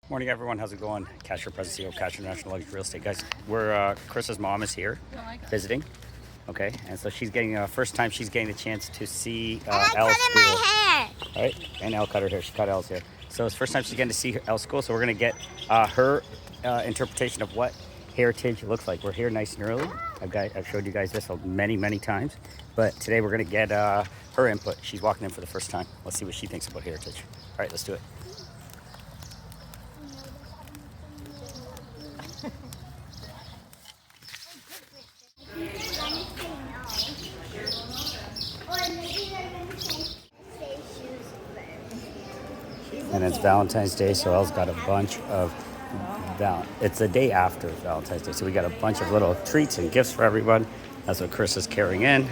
Morning, everyone. How's it going? Casher, President CEO, Casher National Luxury Real Estate. Guys, we're Chris's mom is here visiting. Okay, and so she's getting first time she's getting the chance to see Elle's school. My hair. All right, and Elle cut her hair. She cut Elle's hair. So it's first time she's getting to see Elle's school. So we're gonna get her interpretation of what heritage looks like. We're here nice and early. I've showed you guys this many times, but today we're gonna get her input. She's walking in for the first time. Let's see what she thinks about heritage. All right, let's do it. And it's Valentine's Day, so Elle's got a bunch of it's the day after Valentine's Day, so we got a bunch of little treats and gifts for everyone. That's what Chris is carrying in.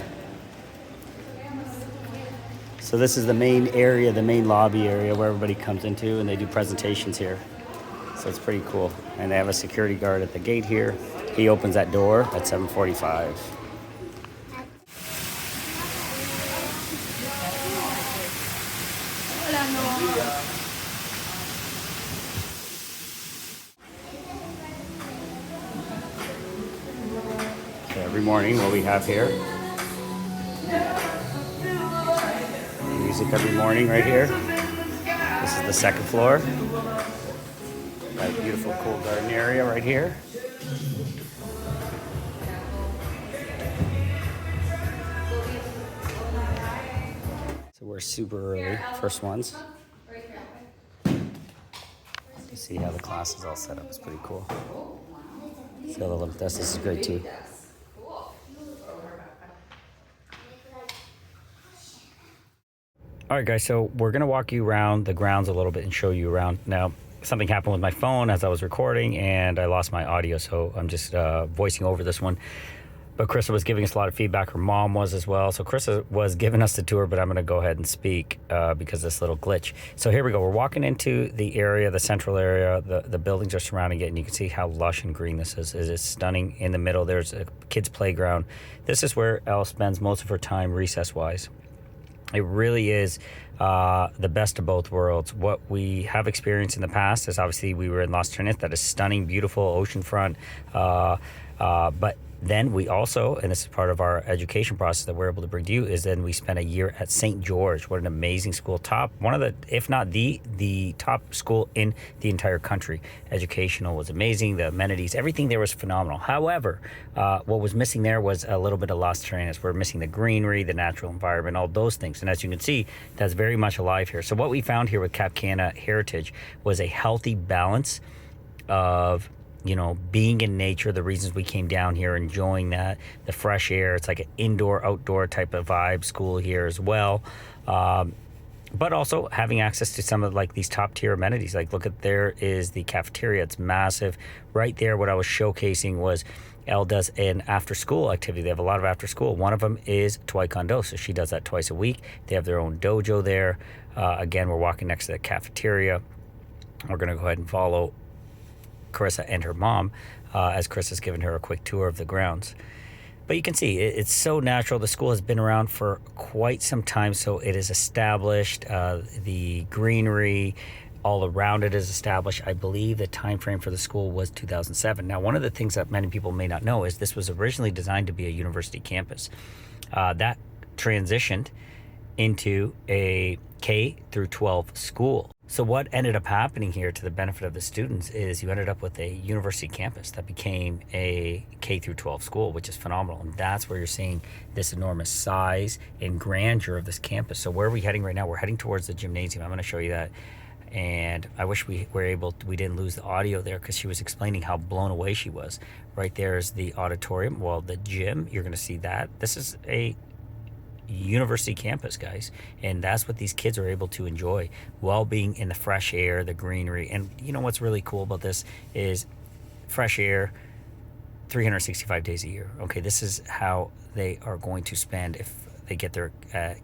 So this is the main area, the main lobby area where everybody comes into and they do presentations here. So it's pretty cool. And they have a security guard at the gate here. He opens that door at 7:45. So every morning, what we have here, music every morning right here. This is the second floor. Got a beautiful cool garden area right here. So we're super early, first ones. You see how the class is all set up. It's pretty cool. See all the little desks. This is great too. All right, guys, so we're going to walk you around the grounds a little bit and show you around. Now, something happened with my phone as I was recording, and I lost my audio, so I'm just voicing over this one. But Krista was giving us a lot of feedback. Her mom was as well. So Krista was giving us the tour, but I'm going to go ahead and speak because of this little glitch. So here we go. We're walking into the area, the central area. The buildings are surrounding it, and you can see how lush and green this is. It is stunning. In the middle, there's a kid's playground. This is where Elle spends most of her time recess-wise. It really is the best of both worlds. What we have experienced in the past is obviously we were in Las Canas. That is stunning, beautiful oceanfront. But then we also, and this is part of our education process that we're able to bring to you, is then we spent a year at St. George. What an amazing school. One of the, if not the top school in the entire country. Educational was amazing. The amenities, everything there was phenomenal. However, what was missing there was a little bit of Las Canas. We're missing the greenery, the natural environment, all those things. And as you can see, that's very much alive here. So what we found here with Cap Cana Heritage was a healthy balance of, you know, being in nature, the reasons we came down here, enjoying that, the fresh air. It's like an indoor, outdoor type of vibe school here as well. But also having access to some of like these top tier amenities. Like look at, there is the cafeteria. It's massive. Right there, what I was showcasing was Elle does an after school activity. They have a lot of after school. One of them is Taekwondo. So she does that twice a week. They have their own dojo there. Again, we're walking next to the cafeteria. We're going to go ahead and follow Carissa and her mom as Chris has given her a quick tour of the grounds. But you can see it's so natural. The school has been around for quite some time, so it is established. The greenery all around it is established. I believe the time frame for the school was 2007. Now, one of the things that many people may not know is this was originally designed to be a university campus. That transitioned into a K through 12 school. So what ended up happening here to the benefit of the students is you ended up with a university campus that became a K through 12 school, which is phenomenal. And that's where you're seeing this enormous size and grandeur of this campus. So where are we heading right now? We're heading towards the gymnasium. I'm going to show you that. And I wish we didn't lose the audio there because she was explaining how blown away she was. Right there is the auditorium. Well, the gym, you're going to see that. This is a university campus, guys, and that's what these kids are able to enjoy while being in the fresh air, the greenery. And you know what's really cool about this is fresh air 365 days a year. Okay, this is how they are going to spend if they get their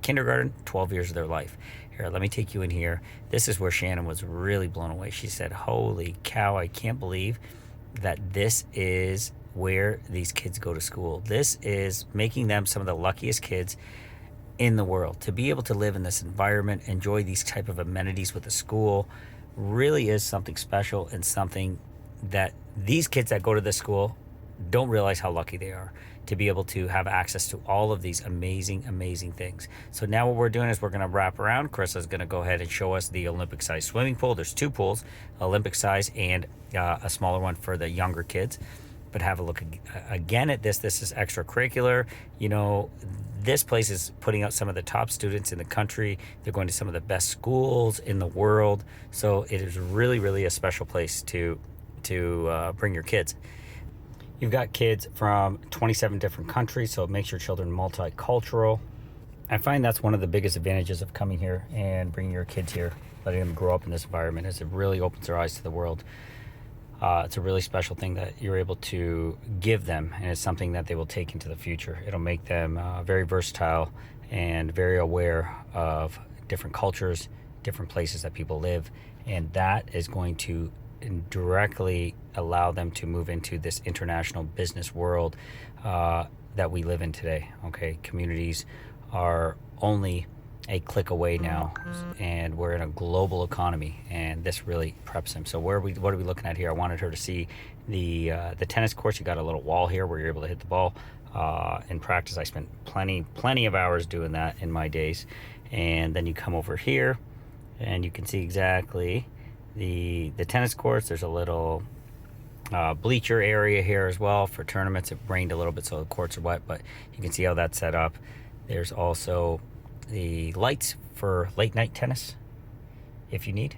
kindergarten, 12 years of their life. Here, let me take you in here. This is where Shannon was really blown away. She said, holy cow, I can't believe that this is where these kids go to school. This is making them some of the luckiest kids in the world to be able to live in this environment, enjoy these type of amenities with the school, really is something special and something that these kids that go to this school don't realize how lucky they are to be able to have access to all of these amazing, amazing things. So now what we're doing is we're going to wrap around. Chris is going to go ahead and show us the Olympic size swimming pool. There's 2 pools, Olympic size and a smaller one for the younger kids. But have a look again at this. This is extracurricular. You know, this place is putting out some of the top students in the country. They're going to some of the best schools in the world. So it is really, really a special place to bring your kids. You've got kids from 27 different countries, so it makes your children multicultural. I find that's one of the biggest advantages of coming here and bringing your kids here, letting them grow up in this environment, is it really opens their eyes to the world. It's a really special thing that you're able to give them, and it's something that they will take into the future. It'll make them very versatile and very aware of different cultures, different places that people live, and that is going to directly allow them to move into this international business world that we live in today. Okay, communities are only a click away now, and we're in a global economy, and this really preps them. So what are we looking at here? I wanted her to see the tennis courts. You got a little wall here where you're able to hit the ball. In practice, I spent plenty of hours doing that in my days. And then you come over here and you can see exactly the tennis courts. There's a little bleacher area here as well for tournaments. It rained a little bit, so the courts are wet, but you can see how that's set up. There's also the lights for late night tennis if you need,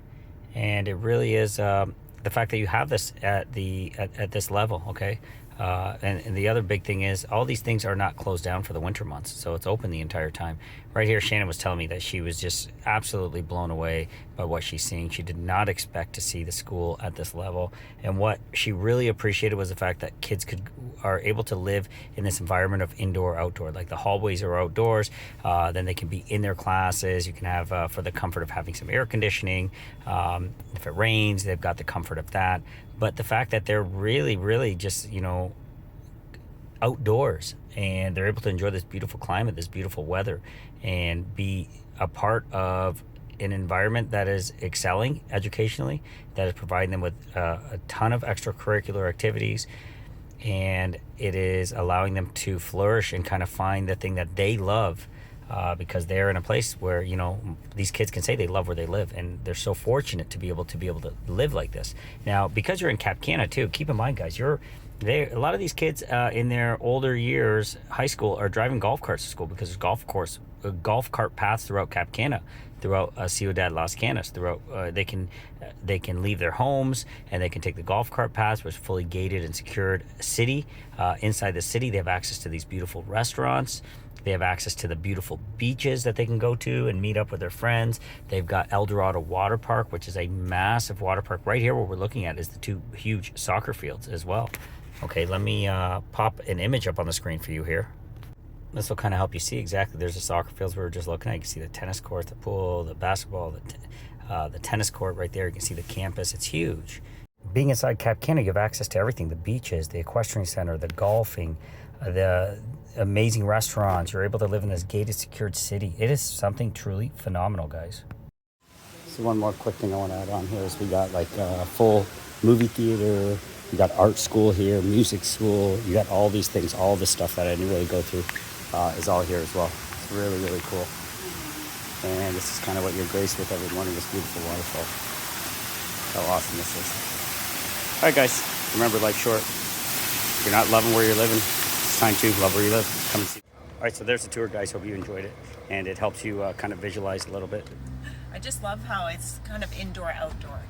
and it really is the fact that you have this at this level. Okay, and the other big thing is all these things are not closed down for the winter months, so it's open the entire time. Right here, Shannon was telling me that she was just absolutely blown away by what she's seeing. She did not expect to see the school at this level, and what she really appreciated was the fact that kids are able to live in this environment of indoor-outdoor. Like the hallways are outdoors, then they can be in their classes. You can have for the comfort of having some air conditioning. If it rains, they've got the comfort of that. But the fact that they're really just, you know, outdoors, and they're able to enjoy this beautiful climate, this beautiful weather, and be a part of an environment that is excelling educationally, that is providing them with a ton of extracurricular activities, and it is allowing them to flourish and kind of find the thing that they love, because they're in a place where, you know, these kids can say they love where they live, and they're so fortunate to be able to live like this. Now, because you're in Cap Cana too, keep in mind, guys, a lot of these kids in their older years, high school, are driving golf carts to school, because there's golf cart paths throughout Cap Cana, throughout Ciudad Las Canas. Throughout they can leave their homes and they can take the golf cart paths, which is fully gated and secured city. Inside the city, they have access to these beautiful restaurants. They have access to the beautiful beaches that they can go to and meet up with their friends. They've got El Dorado Water Park, which is a massive water park. Right here, what we're looking at is the 2 huge soccer fields as well. Okay, let me pop an image up on the screen for you here. This will kind of help you see exactly. There's the soccer fields we were just looking at. You can see the tennis court, the pool, the basketball, the tennis court right there. You can see the campus. It's huge. Being inside Cap Cana, you have access to everything: the beaches, the equestrian center, the golfing, the amazing restaurants. You're able to live in this gated, secured city. It is something truly phenomenal, guys. So one more quick thing I want to add on here is we got like a full movie theater. You got art school here, music school. You got all these things, all this stuff that I didn't really go through is all here as well. It's really cool. And this is kind of what you're graced with every morning, this beautiful waterfall. How awesome this is. All right, guys, remember, life's short. If you're not loving where you're living, it's time to love where you live. Come and see. All right, so there's the tour, guys. Hope you enjoyed it. And it helps you kind of visualize a little bit. I just love how it's kind of indoor-outdoor.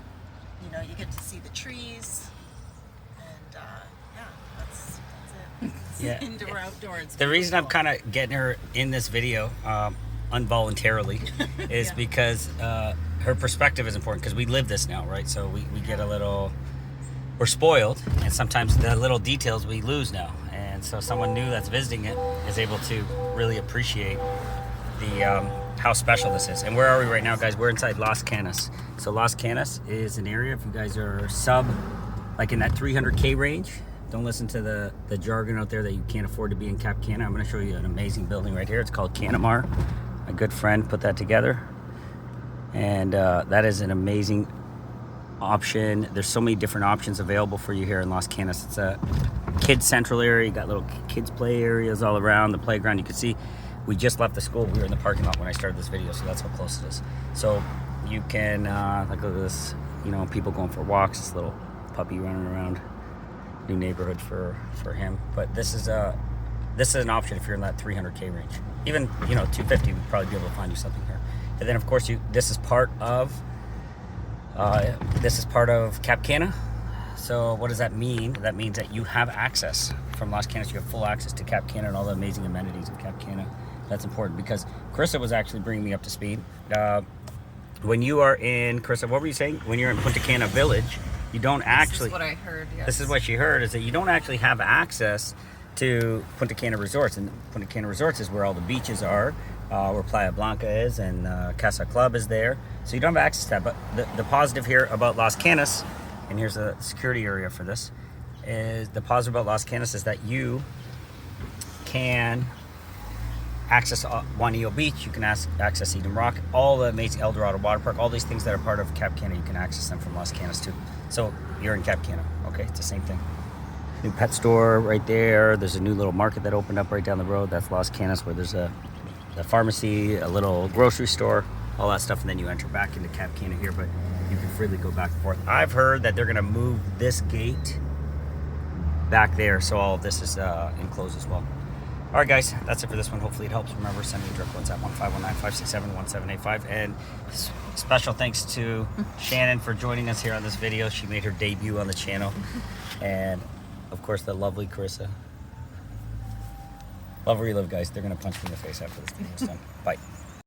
You know, you get to see the trees. That's it. Yeah. Indoor, outdoor. The reason I'm kind of getting her in this video involuntarily is because her perspective is important, because we live this now, right? So we get a little, we're spoiled, and sometimes the little details we lose now. And so someone new that's visiting it is able to really appreciate the how special this is. And where are we right now, guys? We're inside Las Canas. So Las Canas is an area, if you guys are like in that 300K range, don't listen to the jargon out there that you can't afford to be in Cap Cana. I'm going to show you an amazing building right here. It's called Canamar. My good friend put that together. And that is an amazing option. There's so many different options available for you here in Las Canas. It's a kids central area. You got little kids play areas all around the playground. You can see we just left the school. We were in the parking lot when I started this video, so that's how close it is. So you can like, look at this, you know, people going for walks. This little puppy running around. New neighborhood for him. But this is an option if you're in that 300K range. Even, you know, 250 would probably be able to find you something here. And then of course this is part of Cap Cana. So what does that mean? That means that you have access from Las Canas. You have full access to Cap Cana and all the amazing amenities of Cap Cana. That's important because Carissa was actually bringing me up to speed. When you are in, Carissa, what were you saying? When you're in Punta Cana Village, you don't actually... This is what I heard, yes. This is what she heard, is that you don't actually have access to Punta Cana Resorts. And Punta Cana Resorts is where all the beaches are, where Playa Blanca is, and Casa Club is there. So you don't have access to that. But the positive here about Las Canas, and here's a security area for this, is the positive about Las Canas is that you can access Juanillo Beach, you can access Eden Rock, all the amazing El Dorado Water Park, all these things that are part of Cap Cana, you can access them from Las Canas too. So you're in Cap Cana, okay? It's the same thing. New pet store right there. There's a new little market that opened up right down the road. That's Las Canas, where there's a pharmacy, a little grocery store, all that stuff, and then you enter back into Cap Cana here, but you can freely go back and forth. I've heard that they're gonna move this gate back there, so all of this is enclosed as well. All right, guys, that's it for this one. Hopefully it helps. Remember, send me a direct WhatsApp, 1-519-567-1785. And special thanks to Shannon for joining us here on this video. She made her debut on the channel. And, of course, the lovely Carissa. Love where you live, guys. They're going to punch me in the face after this thing is done. Bye.